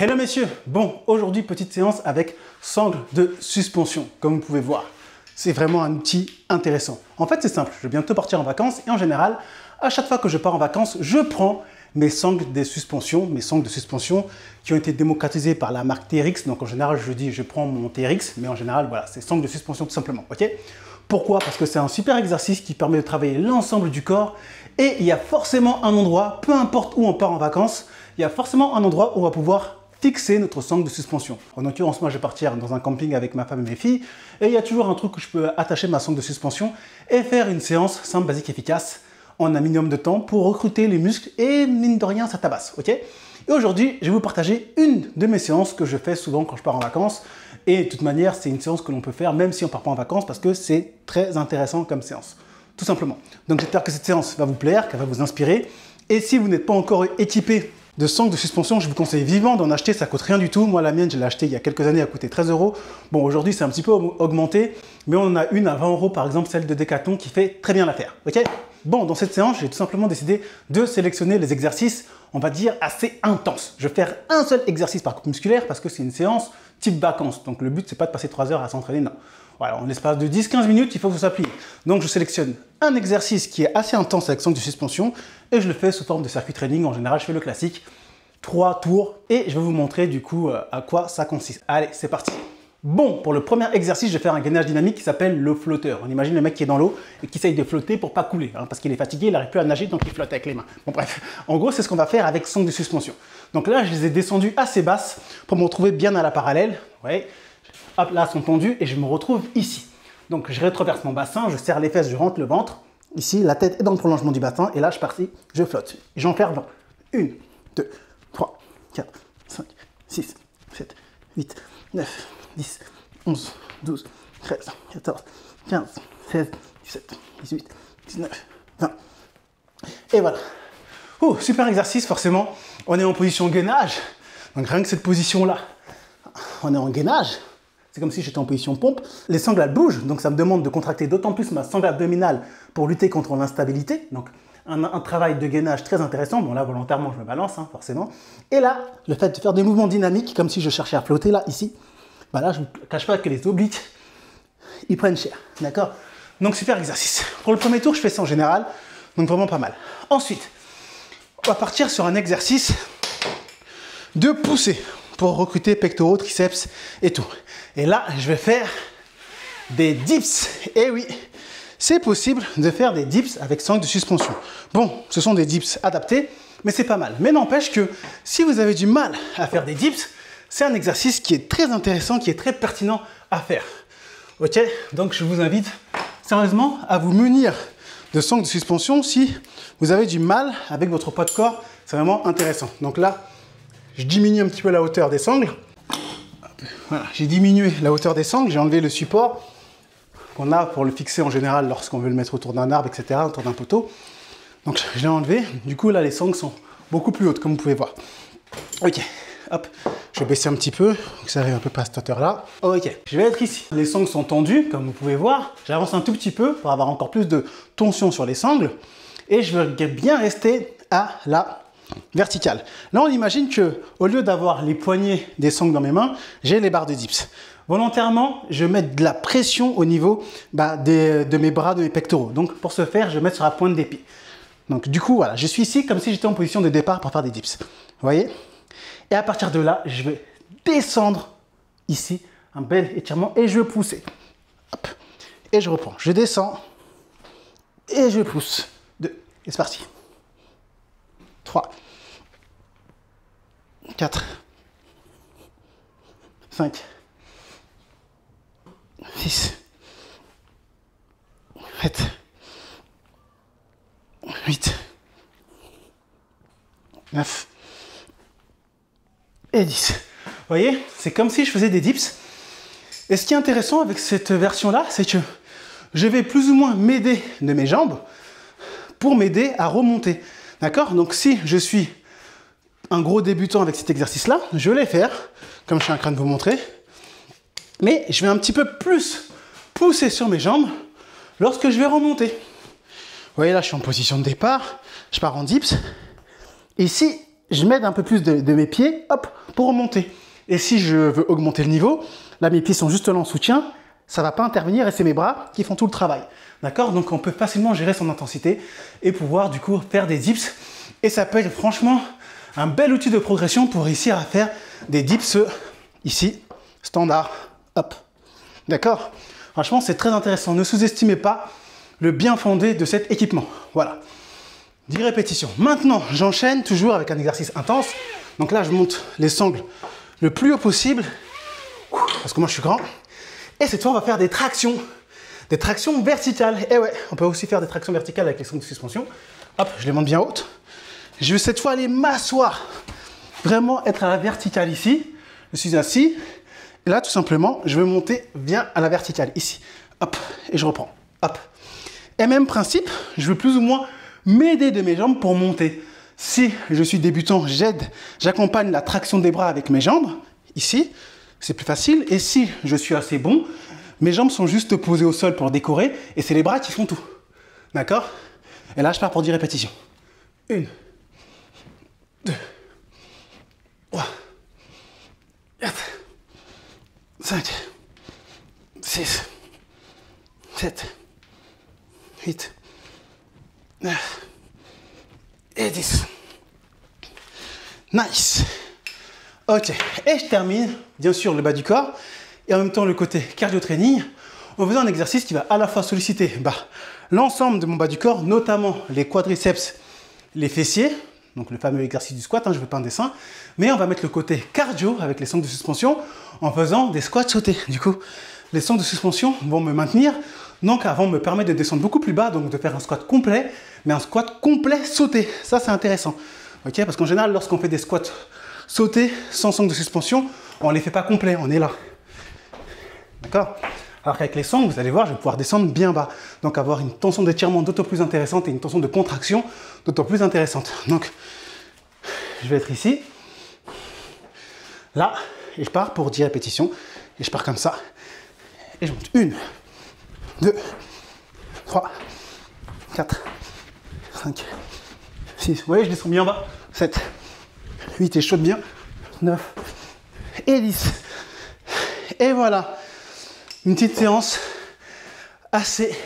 Hello messieurs, bon aujourd'hui petite séance avec sangle de suspension, comme vous pouvez voir. C'est vraiment un outil intéressant. En fait c'est simple, je vais bientôt partir en vacances et en général, à chaque fois que je pars en vacances, je prends mes sangles de suspension qui ont été démocratisées par la marque TRX. Donc en général je dis je prends mon TRX, mais en général voilà, c'est sangles de suspension tout simplement, ok? Pourquoi? Parce que c'est un super exercice qui permet de travailler l'ensemble du corps et il y a forcément un endroit, peu importe où on part en vacances, il y a forcément un endroit où on va pouvoir fixer notre sangle de suspension. En l'occurrence, moi je vais partir dans un camping avec ma femme et mes filles et il y a toujours un truc où je peux attacher ma sangle de suspension et faire une séance simple, basique, efficace en un minimum de temps pour recruter les muscles et mine de rien ça tabasse, ok? Et aujourd'hui, je vais vous partager une de mes séances que je fais souvent quand je pars en vacances et de toute manière, c'est une séance que l'on peut faire même si on ne part pas en vacances parce que c'est très intéressant comme séance, tout simplement. Donc j'espère que cette séance va vous plaire, qu'elle va vous inspirer et si vous n'êtes pas encore équipé de sangle de suspension, je vous conseille vivement d'en acheter, ça coûte rien du tout. Moi, la mienne, je l'ai achetée il y a quelques années, elle a coûté 13 €. Bon, aujourd'hui, c'est un petit peu augmenté, mais on en a une à 20 € par exemple, celle de Decathlon, qui fait très bien l'affaire. Ok? Bon, dans cette séance, j'ai tout simplement décidé de sélectionner les exercices, on va dire, assez intenses. Je vais faire un seul exercice par groupe musculaire parce que c'est une séance type vacances. Donc, le but, c'est pas de passer 3 heures à s'entraîner, non. Voilà, en l'espace de 10-15 minutes, il faut que vous s'appliez. Donc, je sélectionne un exercice qui est assez intense avec sangle de suspension et je le fais sous forme de circuit training. En général, je fais le classique, 3 tours et je vais vous montrer du coup à quoi ça consiste. Allez, c'est parti. Bon, pour le premier exercice, je vais faire un gainage dynamique qui s'appelle le flotteur. On imagine le mec qui est dans l'eau et qui essaye de flotter pour pas couler, hein, parce qu'il est fatigué, il n'arrive plus à nager, donc il flotte avec les mains. Bon bref, en gros, c'est ce qu'on va faire avec sangle de suspension. Donc là, je les ai descendues assez basses pour me retrouver bien à la parallèle. Ouais. Hop, là, elles sont tendues et je me retrouve ici. Donc je rétroverse mon bassin, je serre les fesses, je rentre le ventre. Ici, la tête est dans le prolongement du bassin et là, je partis, je flotte. J'en perds 20. 1, 2, 3, 4, 5, 6, 7, 8, 9, 10, 11, 12, 13, 14, 15, 16, 17, 18, 19, 20. Et voilà. Oh, super exercice, forcément. On est en position gainage. Donc rien que cette position-là, on est en gainage. C'est comme si j'étais en position pompe. Les sangles, elles bougent, donc ça me demande de contracter d'autant plus ma sangle abdominale pour lutter contre l'instabilité. Donc un travail de gainage très intéressant. Bon là, volontairement, je me balance, hein, forcément. Et là, le fait de faire des mouvements dynamiques, comme si je cherchais à flotter, là, ici, bah là, je ne vous cache pas que les obliques, ils prennent cher, d'accord? Donc super exercice. Pour le premier tour, je fais ça en général, donc vraiment pas mal. Ensuite, on va partir sur un exercice de poussée pour recruter pectoraux, triceps et tout. Et là, je vais faire des dips. Et oui, c'est possible de faire des dips avec sangle de suspension. Bon, ce sont des dips adaptés, mais c'est pas mal. Mais n'empêche que si vous avez du mal à faire des dips, c'est un exercice qui est très intéressant, qui est très pertinent à faire. Ok? Donc je vous invite sérieusement à vous munir de sangle de suspension si vous avez du mal avec votre poids de corps. C'est vraiment intéressant. Donc là, je diminue un petit peu la hauteur des sangles. Voilà, j'ai diminué la hauteur des sangles, j'ai enlevé le support qu'on a pour le fixer en général lorsqu'on veut le mettre autour d'un arbre, etc., autour d'un poteau. Donc je l'ai enlevé. Du coup, là, les sangles sont beaucoup plus hautes, comme vous pouvez voir. Ok, hop, je vais baisser un petit peu, donc ça arrive un peu pas à cette hauteur-là. Ok, je vais être ici. Les sangles sont tendues, comme vous pouvez voir. J'avance un tout petit peu pour avoir encore plus de tension sur les sangles. Et je vais bien rester à la verticale. Là, on imagine que au lieu d'avoir les poignets des sangles dans mes mains, j'ai les barres de dips. Volontairement, je mets de la pression au niveau de mes bras, de mes pectoraux. Donc, pour ce faire, je vais mettre sur la pointe des pieds. Donc, du coup, voilà, je suis ici comme si j'étais en position de départ pour faire des dips. Vous voyez? Et à partir de là, je vais descendre ici, un bel étirement, et je vais pousser. Hop. Et je reprends. Je descends et je pousse. 2. Et c'est parti. 3, 4, 5, 6, 7, 8, 9 et 10. Vous voyez, c'est comme si je faisais des dips. Et ce qui est intéressant avec cette version-là, c'est que je vais plus ou moins m'aider de mes jambes pour m'aider à remonter. D'accord? Donc si je suis un gros débutant avec cet exercice-là, je vais les faire, comme je suis en train de vous montrer. Mais je vais un petit peu plus pousser sur mes jambes lorsque je vais remonter. Vous voyez là, je suis en position de départ, je pars en dips. Ici, je m'aide un peu plus de mes pieds, hop, pour remonter. Et si je veux augmenter le niveau, là mes pieds sont juste là en soutien, ça ne va pas intervenir et c'est mes bras qui font tout le travail. D'accord? Donc on peut facilement gérer son intensité et pouvoir du coup faire des dips. Et ça peut être franchement un bel outil de progression pour réussir à faire des dips ici, standard, hop. D'accord? Franchement, c'est très intéressant. Ne sous-estimez pas le bien fondé de cet équipement. Voilà. 10 répétitions. Maintenant, j'enchaîne toujours avec un exercice intense. Donc là, je monte les sangles le plus haut possible, parce que moi, je suis grand. Et cette fois, on va faire des tractions verticales. Et ouais, on peut aussi faire des tractions verticales avec les sangles de suspension. Hop, je les monte bien hautes. Je vais cette fois aller m'asseoir, vraiment être à la verticale ici. Je suis assis. Et là, tout simplement, je vais monter bien à la verticale, ici. Hop, et je reprends. Hop. Et même principe, je veux plus ou moins m'aider de mes jambes pour monter. Si je suis débutant, j'accompagne la traction des bras avec mes jambes, ici. C'est plus facile. Et si je suis assez bon, mes jambes sont juste posées au sol pour décorer. Et c'est les bras qui font tout. D'accord? Et là, je pars pour 10 répétitions. 1, 2, 3, 4, 5, 6, 7, 8, 9 et 10. Nice. Ok, et je termine, bien sûr, le bas du corps et en même temps le côté cardio training en faisant un exercice qui va à la fois solliciter l'ensemble de mon bas du corps, notamment les quadriceps, les fessiers, donc le fameux exercice du squat, je ne fais pas un dessin, mais on va mettre le côté cardio avec les sangles de suspension en faisant des squats sautés. Du coup, les sangles de suspension vont me maintenir, donc vont me permettre de descendre beaucoup plus bas, donc de faire un squat complet, mais un squat complet sauté. Ça, c'est intéressant. Ok, parce qu'en général, lorsqu'on fait des squats sautés sans sangles de suspension, on ne les fait pas complets, on est là. D'accord? Alors qu'avec les sangles, vous allez voir, je vais pouvoir descendre bien bas. Donc avoir une tension d'étirement d'autant plus intéressante et une tension de contraction d'autant plus intéressante. Donc, je vais être ici, là, et je pars pour 10 répétitions. Et je pars comme ça. Et je monte 1, 2, 3, 4, 5, 6. Vous voyez, je descends bien bas. 7, 8 et je saute bien. 9 et 10. Et voilà. Une petite séance assez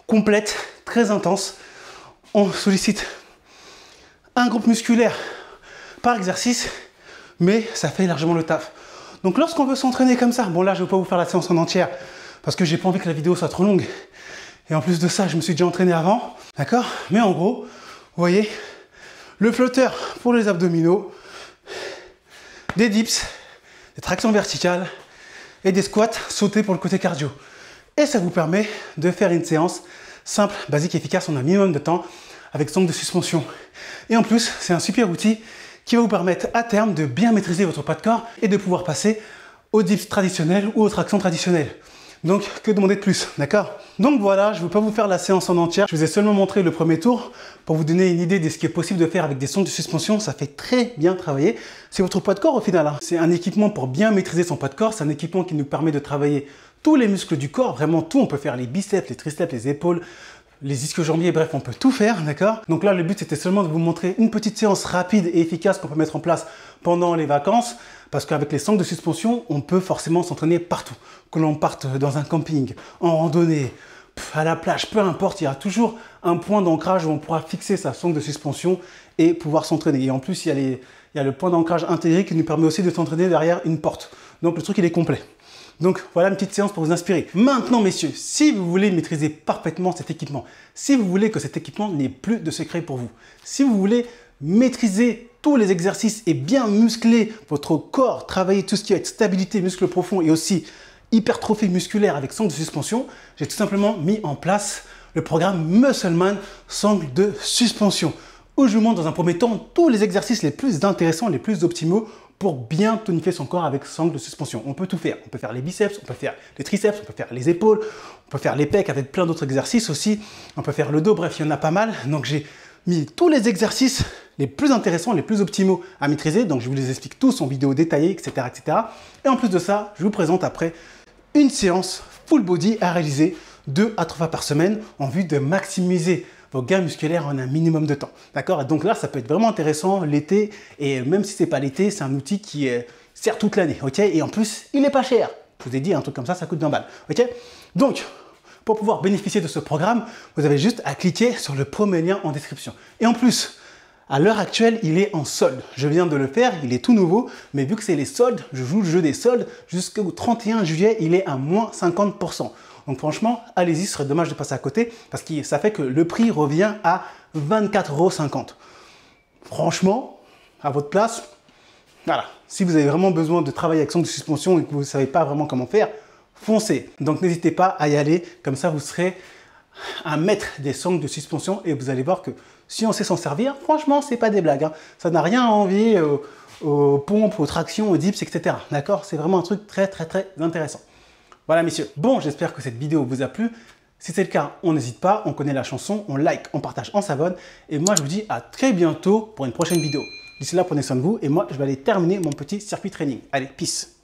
complète, très intense. On sollicite un groupe musculaire par exercice, mais ça fait largement le taf. Donc lorsqu'on veut s'entraîner comme ça, bon là je ne vais pas vous faire la séance en entière parce que j'ai pas envie que la vidéo soit trop longue. Et en plus de ça, je me suis déjà entraîné avant, d'accord? Mais en gros, vous voyez, le flotteur pour les abdominaux, des dips, des tractions verticales, et des squats sautés pour le côté cardio. Et ça vous permet de faire une séance simple, basique, efficace en un minimum de temps avec sangles de suspension. Et en plus, c'est un super outil qui va vous permettre à terme de bien maîtriser votre poids de corps et de pouvoir passer aux dips traditionnels ou aux tractions traditionnelles. Donc, que demander de plus, d'accord? Donc voilà, je ne vais pas vous faire la séance en entière. Je vous ai seulement montré le premier tour pour vous donner une idée de ce qui est possible de faire avec des sangles de suspension. Ça fait très bien travailler. C'est votre poids de corps au final. C'est un équipement pour bien maîtriser son poids de corps. C'est un équipement qui nous permet de travailler tous les muscles du corps, vraiment tout. On peut faire les biceps, les triceps, les épaules, les ischio-jambiers, bref, on peut tout faire, d'accord? Donc là, le but, c'était seulement de vous montrer une petite séance rapide et efficace qu'on peut mettre en place pendant les vacances, parce qu'avec les sangles de suspension, on peut forcément s'entraîner partout. Que l'on parte dans un camping, en randonnée, à la plage, peu importe, il y a toujours un point d'ancrage où on pourra fixer sa sangle de suspension et pouvoir s'entraîner. Et en plus, il y a le point d'ancrage intégré qui nous permet aussi de s'entraîner derrière une porte. Donc le truc, il est complet. Donc voilà une petite séance pour vous inspirer. Maintenant messieurs, si vous voulez maîtriser parfaitement cet équipement, si vous voulez que cet équipement n'ait plus de secret pour vous, si vous voulez maîtriser tous les exercices et bien muscler votre corps, travailler tout ce qui va être stabilité, muscle profond et aussi hypertrophie musculaire avec sangle de suspension, j'ai tout simplement mis en place le programme Muscleman sangle de suspension, où je vous montre dans un premier temps tous les exercices les plus intéressants, les plus optimaux pour bien tonifier son corps avec sangle de suspension. On peut tout faire. On peut faire les biceps, on peut faire les triceps, on peut faire les épaules, on peut faire les pecs avec plein d'autres exercices aussi. On peut faire le dos, bref, il y en a pas mal. Donc j'ai mis tous les exercices les plus intéressants, les plus optimaux à maîtriser. Donc je vous les explique tous en vidéo détaillée, etc., etc. Et en plus de ça, je vous présente après une séance full body à réaliser 2 à 3 fois par semaine en vue de maximiser vos gains musculaires en un minimum de temps. D'accord? Et donc là, ça peut être vraiment intéressant l'été, et même si c'est pas l'été, c'est un outil qui sert toute l'année. Ok? Et en plus, il n'est pas cher. Je vous ai dit, un truc comme ça coûte 20 balles. Ok? Donc, pour pouvoir bénéficier de ce programme, vous avez juste à cliquer sur le premier lien en description. Et en plus, à l'heure actuelle, il est en solde. Je viens de le faire, il est tout nouveau, mais vu que c'est les soldes, je joue le jeu des soldes, jusqu'au 31 juillet, il est à moins 50%. Donc franchement, allez-y, ce serait dommage de passer à côté, parce que ça fait que le prix revient à 24,50 €. Franchement, à votre place, voilà, si vous avez vraiment besoin de travailler avec sangle de suspension et que vous ne savez pas vraiment comment faire, foncez. Donc n'hésitez pas à y aller, comme ça vous serez un maître des sangles de suspension et vous allez voir que si on sait s'en servir, franchement, c'est pas des blagues. Hein. Ça n'a rien à envier aux pompes, aux tractions, aux dips, etc. D'accord? C'est vraiment un truc très intéressant. Voilà, messieurs. Bon, j'espère que cette vidéo vous a plu. Si c'est le cas, on n'hésite pas, on connaît la chanson, on like, on partage, on s'abonne. Et moi, je vous dis à très bientôt pour une prochaine vidéo. D'ici là, prenez soin de vous et moi, je vais aller terminer mon petit circuit training. Allez, peace!